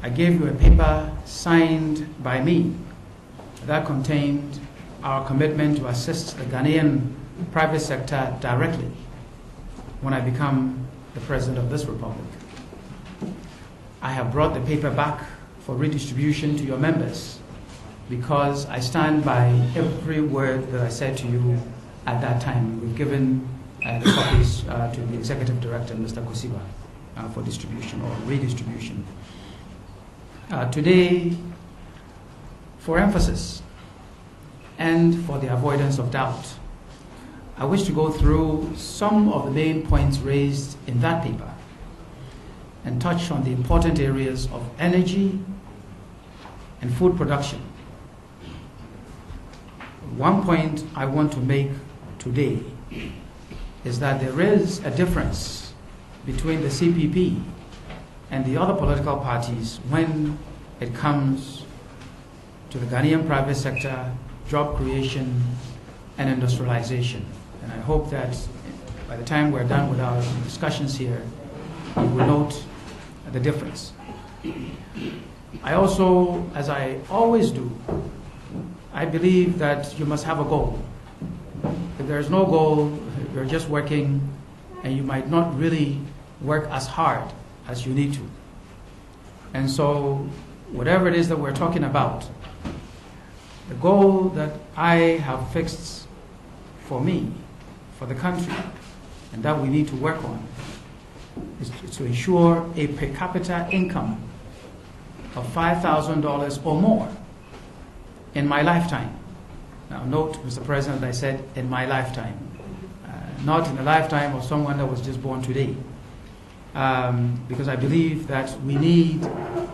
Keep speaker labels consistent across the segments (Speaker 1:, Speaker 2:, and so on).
Speaker 1: I gave you a paper signed by me that contained our commitment to assist the Ghanaian private sector directly when I become the President of this Republic. I have brought the paper back for redistribution to your members because I stand by every word that I said to you at that time. We've given the copies to the Executive Director, Mr. Kosiba, for distribution or redistribution. Today, for emphasis and for the avoidance of doubt, I wish to go through some of the main points raised in that paper and touch on the important areas of energy and food production. One point I want to make today is that there is a difference between the CPP and the other political parties when it comes to the Ghanaian private sector, job creation, and industrialization. And I hope that by the time we're done with our discussions here, you will note the difference. I also, as I always do, I believe that you must have a goal. If there's no goal, you're just working, and you might not really work as hard as you need to. And so, whatever it is that we're talking about, the goal that I have fixed for me, for the country, and that we need to work on, is to ensure a per capita income of $5,000 or more in my lifetime. Now note, Mr. President, I said in my lifetime, not in the lifetime of someone that was just born today. Because I believe that we need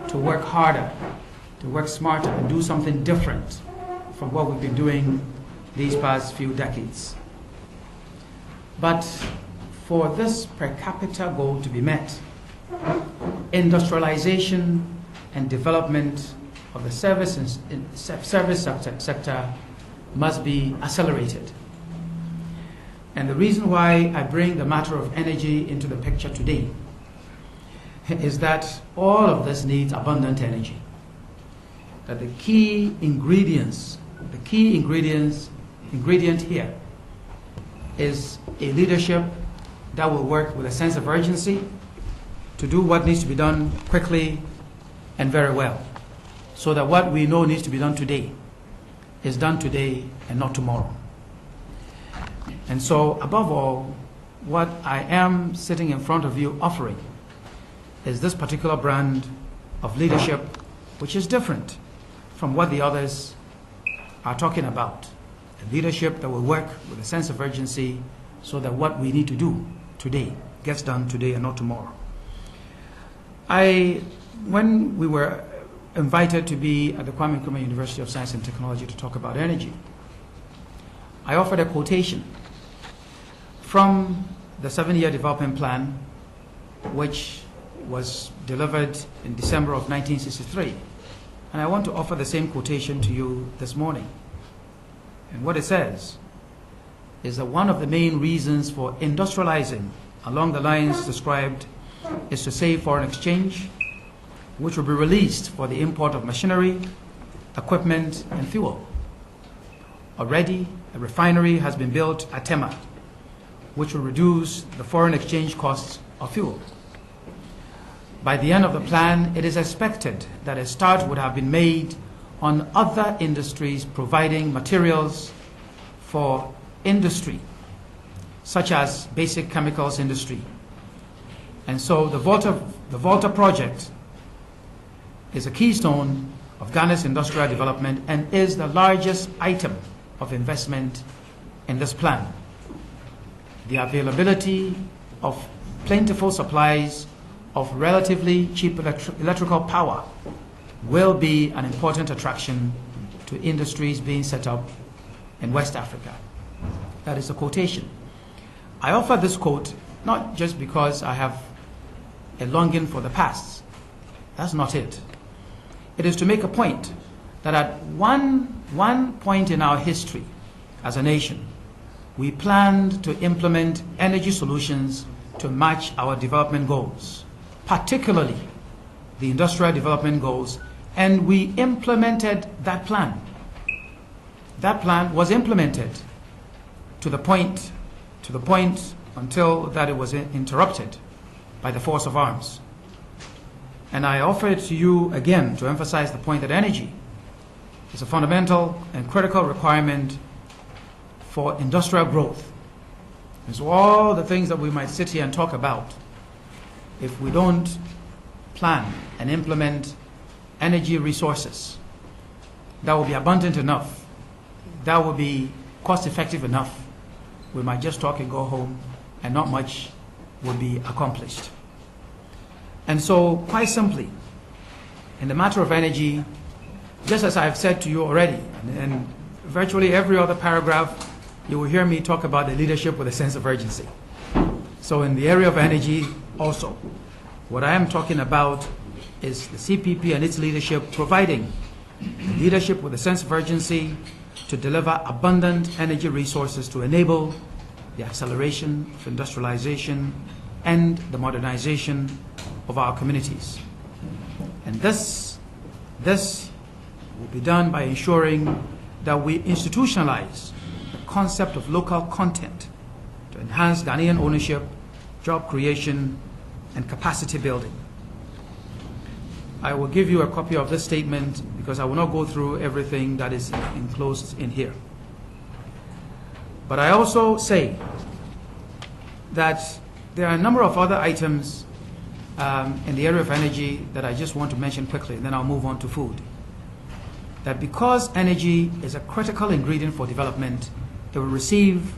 Speaker 1: to work harder, to work smarter, and do something different from what we've been doing these past few decades. But for this per capita goal to be met, industrialization and development of the service sector must be accelerated. And the reason why I bring the matter of energy into the picture today is that all of this needs abundant energy. That the key ingredient here is a leadership that will work with a sense of urgency to do what needs to be done quickly and very well, so that what we know needs to be done today is done today and not tomorrow. And so, above all, what I am sitting in front of you offering is this particular brand of leadership, which is different from what the others are talking about. A leadership that will work with a sense of urgency so that what we need to do today gets done today and not tomorrow. When we were invited to be at the Kwame Nkrumah University of Science and Technology to talk about energy, I offered a quotation from the 7-year development plan, which was delivered in December of 1963. And I want to offer the same quotation to you this morning. And what it says is that one of the main reasons for industrializing along the lines described is to save foreign exchange, which will be released for the import of machinery, equipment, and fuel. Already, a refinery has been built at Tema, which will reduce the foreign exchange costs of fuel. By the end of the plan, it is expected that a start would have been made on other industries providing materials for industry, such as basic chemicals industry. And so the Volta project is a keystone of Ghana's industrial development and is the largest item of investment in this plan. The availability of plentiful supplies of relatively cheap electrical power will be an important attraction to industries being set up in West Africa. That is a quotation. I offer this quote not just because I have a longing for the past. That's not it. It is to make a point that at one point in our history as a nation, we planned to implement energy solutions to match our development goals, particularly the industrial development goals, and we implemented that plan. That plan was implemented to the point until that it was interrupted by the force of arms. And I offer it to you again to emphasize the point that energy is a fundamental and critical requirement for industrial growth. And so all the things that we might sit here and talk about, if we don't plan and implement energy resources that will be abundant enough, that will be cost effective enough, we might just talk and go home and not much will be accomplished. And so, quite simply, in the matter of energy, just as I've said to you already, and virtually every other paragraph, you will hear me talk about the leadership with a sense of urgency. So in the area of energy also, what I am talking about is the CPP and its leadership providing leadership with a sense of urgency to deliver abundant energy resources to enable the acceleration of industrialization and the modernization of our communities. And this will be done by ensuring that we institutionalize the concept of local content to enhance Ghanaian ownership, job creation, and capacity building. I will give you a copy of this statement because I will not go through everything that is enclosed in here. But I also say that there are a number of other items in the area of energy that I just want to mention quickly, and then I'll move on to food. That because energy is a critical ingredient for development, it will receive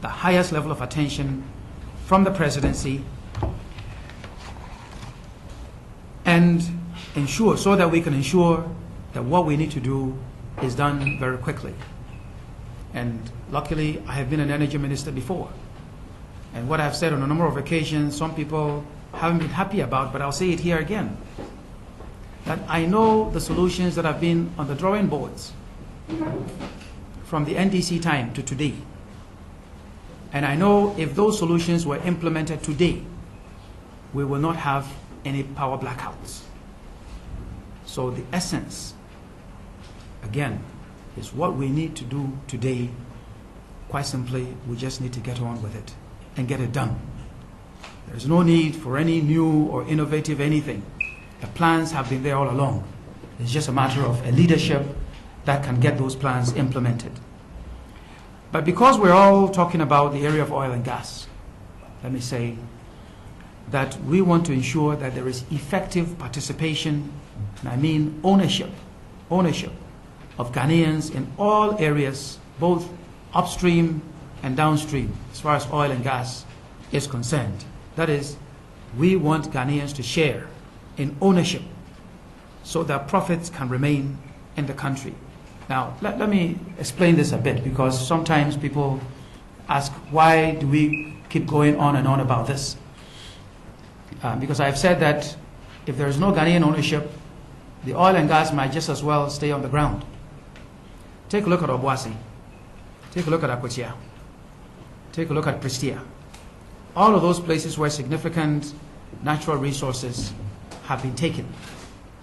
Speaker 1: the highest level of attention from the presidency and ensure, so that we can ensure that what we need to do is done very quickly. And luckily, I have been an energy minister before. And what I've said on a number of occasions, some people haven't been happy about, but I'll say it here again, that I know the solutions that have been on the drawing boards from the NDC time to today. And I know if those solutions were implemented today, we will not have any power blackouts. So the essence, again, is what we need to do today. Quite simply, we just need to get on with it and get it done. There's no need for any new or innovative anything. The plans have been there all along. It's just a matter of a leadership that can get those plans implemented. But because we're all talking about the area of oil and gas, let me say that we want to ensure that there is effective participation, and I mean ownership of Ghanaians in all areas, both upstream and downstream, as far as oil and gas is concerned. That is, we want Ghanaians to share in ownership so that profits can remain in the country. Now, let me explain this a bit, because sometimes people ask, why do we keep going on and on about this? Because I've said that if there is no Ghanaian ownership, the oil and gas might just as well stay on the ground. Take a look at Obuasi. Take a look at Akwatia. Take a look at Prestia. All of those places where significant natural resources have been taken.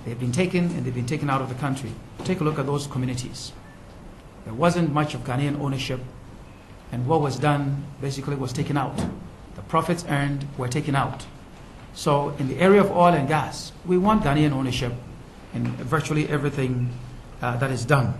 Speaker 1: They've been taken and they've been taken out of the country. Take a look at those communities. There wasn't much of Ghanaian ownership, and what was done basically was taken out. The profits earned were taken out. So in the area of oil and gas, we want Ghanaian ownership in virtually everything that is done.